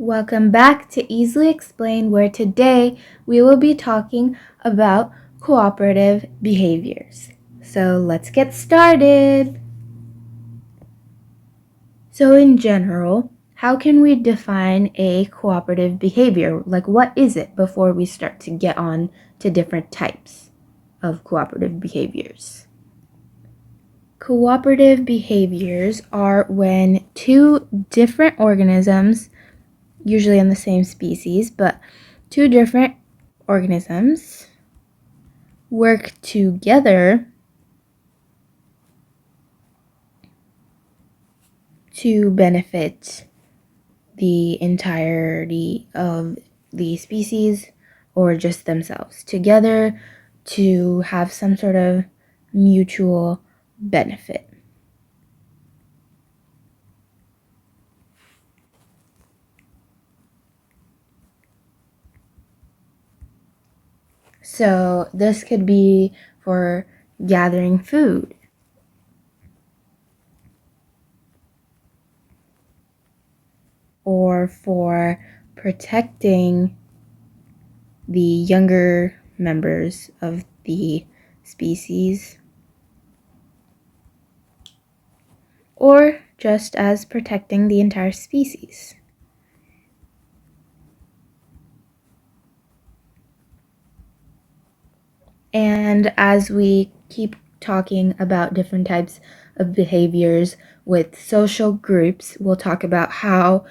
Welcome back to Easily Explained, where today we will be talking about cooperative behaviors. So let's get started. So in general, how can we define a cooperative behavior? Like, what is it before we start to get on to different types of cooperative behaviors? Cooperative behaviors are when two different organisms, usually in the same species, but two different organisms work together to benefit the entirety of the species or just themselves, together to have some sort of mutual benefit. So this could be for gathering food, or for protecting the younger members of the species, or just as protecting the entire species. And as we keep talking about different types of behaviors with social groups, we'll talk about how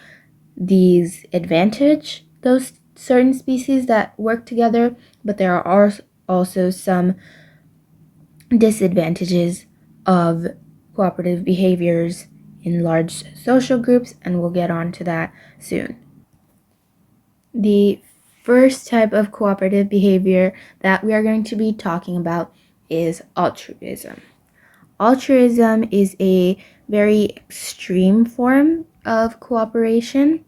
these advantage those certain species that work together, but there are also some disadvantages of cooperative behaviors in large social groups, and we'll get on to that soon. The first type of cooperative behavior that we are going to be talking about is altruism. Altruism is a very extreme form of cooperation.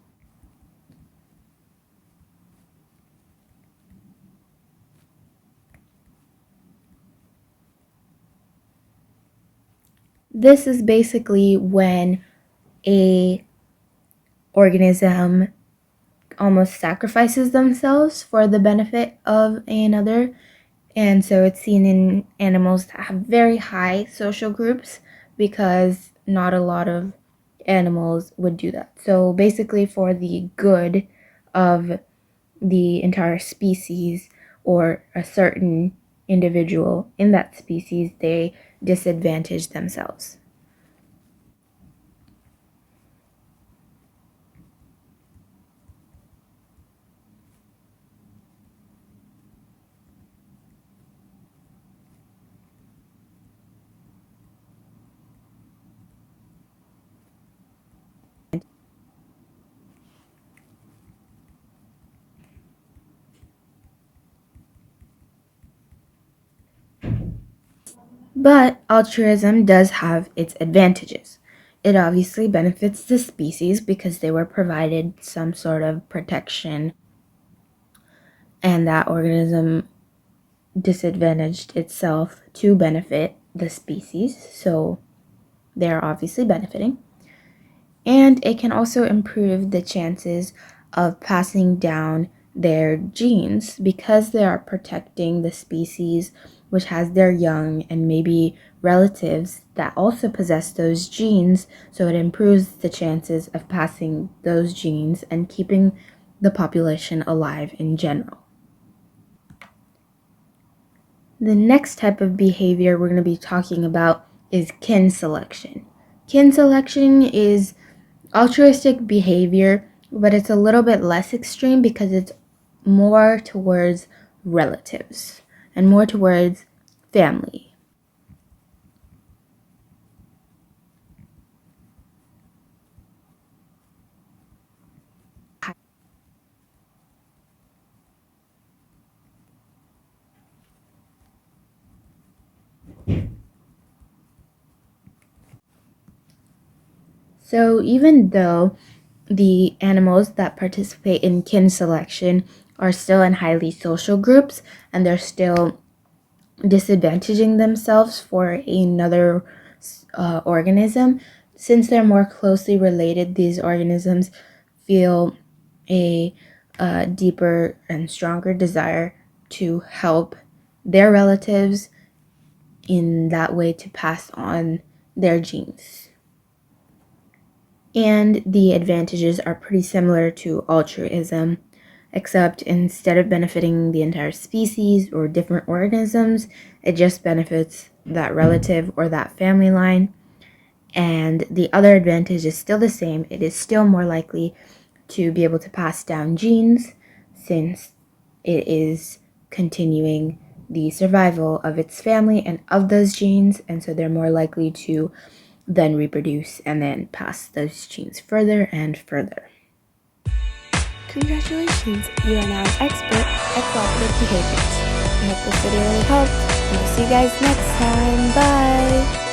This is basically when a organism almost sacrifices themselves for the benefit of another. And so it's seen in animals that have very high social groups, because not a lot of animals would do that. So basically, for the good of the entire species or a certain individual in that species, they disadvantage themselves. But altruism does have its advantages. It obviously benefits the species because they were provided some sort of protection, and that organism disadvantaged itself to benefit the species, so they're obviously benefiting. And it can also improve the chances of passing down their genes because they are protecting the species which has their young and maybe relatives that also possess those genes, so it improves the chances of passing those genes and keeping the population alive in general. The next type of behavior we're going to be talking about is kin selection. Kin selection is altruistic behavior, but it's a little bit less extreme because it's more towards relatives and more towards family. So even though the animals that participate in kin selection are still in highly social groups and they're still disadvantaging themselves for another organism, since they're more closely related, these organisms feel a deeper and stronger desire to help their relatives in that way to pass on their genes. And the advantages are pretty similar to altruism, except instead of benefiting the entire species or different organisms, it just benefits that relative or that family line. And the other advantage is still the same. It is still more likely to be able to pass down genes since it is continuing the survival of its family and of those genes, and so they're more likely to then reproduce and then pass those genes further and further. Congratulations, you are now an expert at cooperative behaviors. I hope this video really helped, and we'll see you guys next time. Bye!